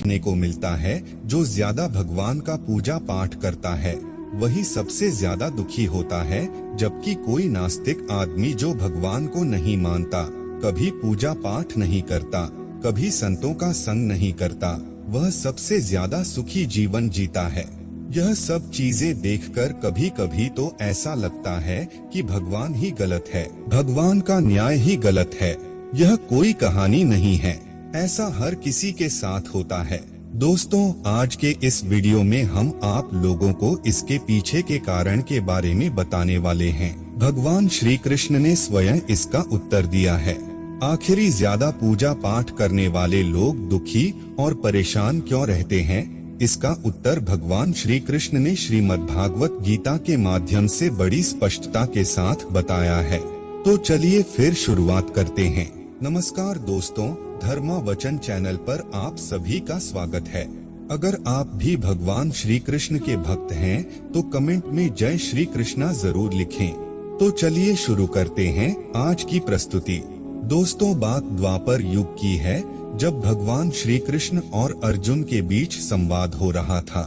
देखने को मिलता है, जो ज्यादा भगवान का पूजा पाठ करता है वही सबसे ज्यादा दुखी होता है, जबकि कोई नास्तिक आदमी जो भगवान को नहीं मानता, कभी पूजा पाठ नहीं करता, कभी संतों का संग नहीं करता, वह सबसे ज्यादा सुखी जीवन जीता है। यह सब चीजें देखकर कभी कभी तो ऐसा लगता है कि भगवान ही गलत है, भगवान का न्याय ही गलत है। यह कोई कहानी नहीं है, ऐसा हर किसी के साथ होता है। दोस्तों, आज के इस वीडियो में हम आप लोगों को इसके पीछे के कारण के बारे में बताने वाले हैं। भगवान श्री कृष्ण ने स्वयं इसका उत्तर दिया है। आखिरी ज्यादा पूजा पाठ करने वाले लोग दुखी और परेशान क्यों रहते हैं? इसका उत्तर भगवान श्री कृष्ण ने श्रीमद्भागवत गीता के माध्यम से बड़ी स्पष्टता के साथ बताया है। तो चलिए फिर शुरुआत करते हैं। नमस्कार दोस्तों, धर्मा वचन चैनल पर आप सभी का स्वागत है। अगर आप भी भगवान श्री कृष्ण के भक्त हैं, तो कमेंट में जय श्री कृष्णा जरूर लिखें। तो चलिए शुरू करते हैं आज की प्रस्तुति। दोस्तों, बात द्वापर युग की है, जब भगवान श्री कृष्ण और अर्जुन के बीच संवाद हो रहा था।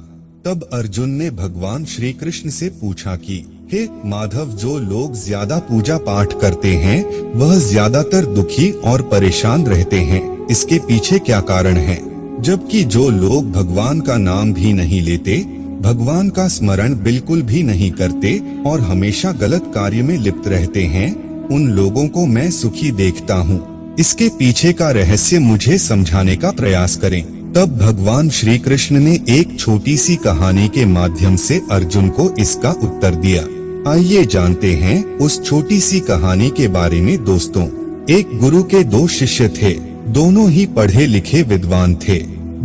तब अर्जुन ने भगवान श्री कृष्ण से पूछा कि हे माधव, जो लोग ज्यादा पूजा पाठ करते हैं वह ज्यादातर दुखी और परेशान रहते हैं, इसके पीछे क्या कारण है? जबकि जो लोग भगवान का नाम भी नहीं लेते, भगवान का स्मरण बिल्कुल भी नहीं करते और हमेशा गलत कार्य में लिप्त रहते हैं, उन लोगों को मैं सुखी देखता हूँ। इसके पीछे का रहस्य मुझे समझाने का प्रयास करें। तब भगवान श्री कृष्ण ने एक छोटी सी कहानी के माध्यम से अर्जुन को इसका उत्तर दिया। आइए जानते हैं उस छोटी सी कहानी के बारे में। दोस्तों, एक गुरु के दो शिष्य थे, दोनों ही पढ़े लिखे विद्वान थे।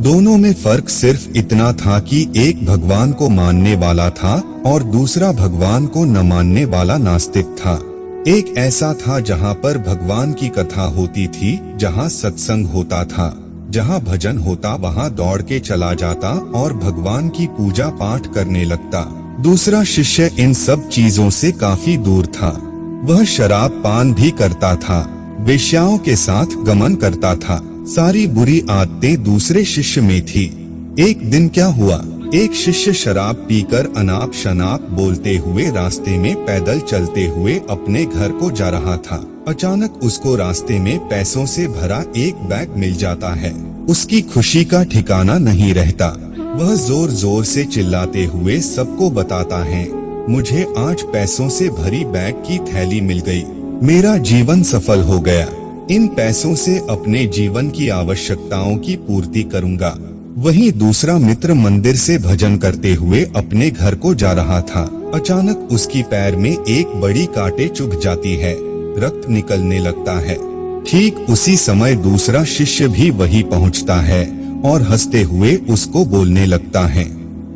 दोनों में फर्क सिर्फ इतना था कि एक भगवान को मानने वाला था और दूसरा भगवान को न मानने वाला नास्तिक था। एक ऐसा था जहाँ पर भगवान की कथा होती थी, जहाँ सत्संग होता था, जहाँ भजन होता वहाँ दौड़ के चला जाता और भगवान की पूजा पाठ करने लगता। दूसरा शिष्य इन सब चीजों से काफी दूर था। वह शराब पान भी करता था, वेश्याओं के साथ गमन करता था। सारी बुरी आदतें दूसरे शिष्य में थी। एक दिन क्या हुआ, एक शिष्य शराब पीकर अनाप शनाप बोलते हुए रास्ते में पैदल चलते हुए अपने घर को जा रहा था। अचानक उसको रास्ते में पैसों से भरा एक बैग मिल जाता है। उसकी खुशी का ठिकाना नहीं रहता। वह जोर जोर से चिल्लाते हुए सबको बताता है, मुझे आज पैसों से भरी बैग की थैली मिल गई, मेरा जीवन सफल हो गया। इन पैसों से अपने जीवन की आवश्यकताओं की पूर्ति करूंगा। वहीं दूसरा मित्र मंदिर से भजन करते हुए अपने घर को जा रहा था। अचानक उसकी पैर में एक बड़ी कांटे चुभ जाती है, रक्त निकलने लगता है। ठीक उसी समय दूसरा शिष्य भी वहीं पहुंचता है और हंसते हुए उसको बोलने लगता है,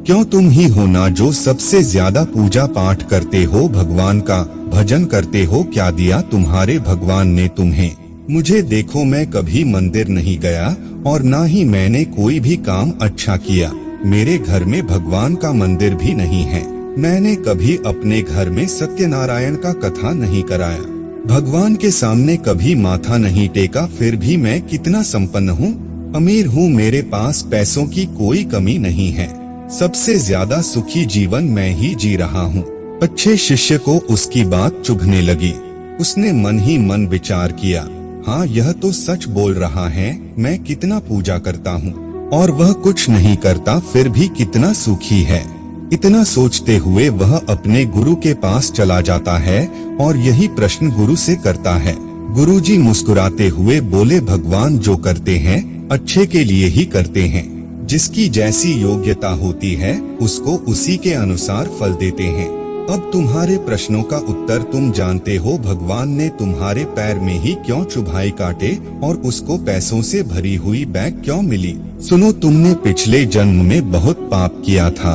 क्यों तुम ही हो ना जो सबसे ज्यादा पूजा पाठ करते हो, भगवान का भजन करते हो, क्या दिया तुम्हारे भगवान ने तुम्हें? मुझे देखो, मैं कभी मंदिर नहीं गया और ना ही मैंने कोई भी काम अच्छा किया। मेरे घर में भगवान का मंदिर भी नहीं है। मैंने कभी अपने घर में सत्यनारायण का कथा नहीं कराया। भगवान के सामने कभी माथा नहीं टेका, फिर भी मैं कितना संपन्न हूँ, अमीर हूँ, मेरे पास पैसों की कोई कमी नहीं है। सबसे ज्यादा सुखी जीवन मैं ही जी रहा हूँ। अच्छे शिष्य को उसकी बात चुभने लगी। उसने मन ही मन विचार किया, हाँ यह तो सच बोल रहा है, मैं कितना पूजा करता हूँ और वह कुछ नहीं करता, फिर भी कितना सुखी है। इतना सोचते हुए वह अपने गुरु के पास चला जाता है और यही प्रश्न गुरु से करता है। गुरुजी मुस्कुराते हुए बोले, भगवान जो करते हैं अच्छे के लिए ही करते हैं। जिसकी जैसी योग्यता होती है उसको उसी के अनुसार फल देते हैं। अब तुम्हारे प्रश्नों का उत्तर तुम जानते हो। भगवान ने तुम्हारे पैर में ही क्यों चुभाए कांटे और उसको पैसों से भरी हुई बैग क्यों मिली? सुनो, तुमने पिछले जन्म में बहुत पाप किया था,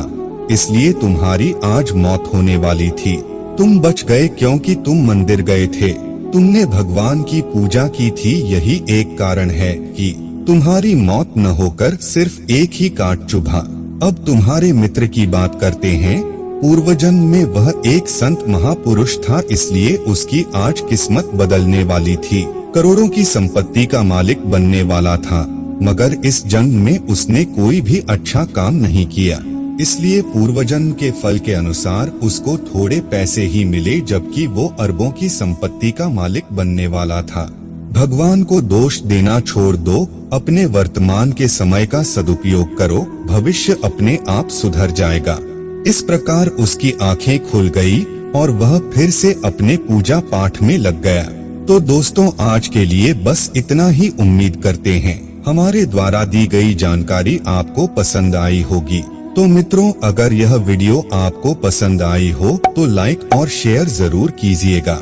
इसलिए तुम्हारी आज मौत होने वाली थी। तुम बच गए क्योंकि तुम मंदिर गए थे, तुमने भगवान की पूजा की थी, यही एक कारण है कि तुम्हारी मौत न होकर सिर्फ एक ही कांट चुभा। अब तुम्हारे मित्र की बात करते हैं। पूर्वजन्म में वह एक संत महापुरुष था, इसलिए उसकी आज किस्मत बदलने वाली थी। करोड़ों की संपत्ति का मालिक बनने वाला था। मगर इस जन्म में उसने कोई भी अच्छा काम नहीं किया, इसलिए पूर्वजन्म के फल के अनुसार उसको थोड़े पैसे ही मिले, जबकि वो अरबों की संपत्ति का मालिक बनने वाला था। भगवान को दोष देना छोड़ दो, अपने वर्तमान के समय का सदुपयोग करो, भविष्य अपने आप सुधर जाएगा। इस प्रकार उसकी आंखें खुल गई और वह फिर से अपने पूजा पाठ में लग गया। तो दोस्तों, आज के लिए बस इतना ही। उम्मीद करते हैं हमारे द्वारा दी गई जानकारी आपको पसंद आई होगी। तो मित्रों, अगर यह वीडियो आपको पसंद आई हो तो लाइक और शेयर जरूर कीजिएगा।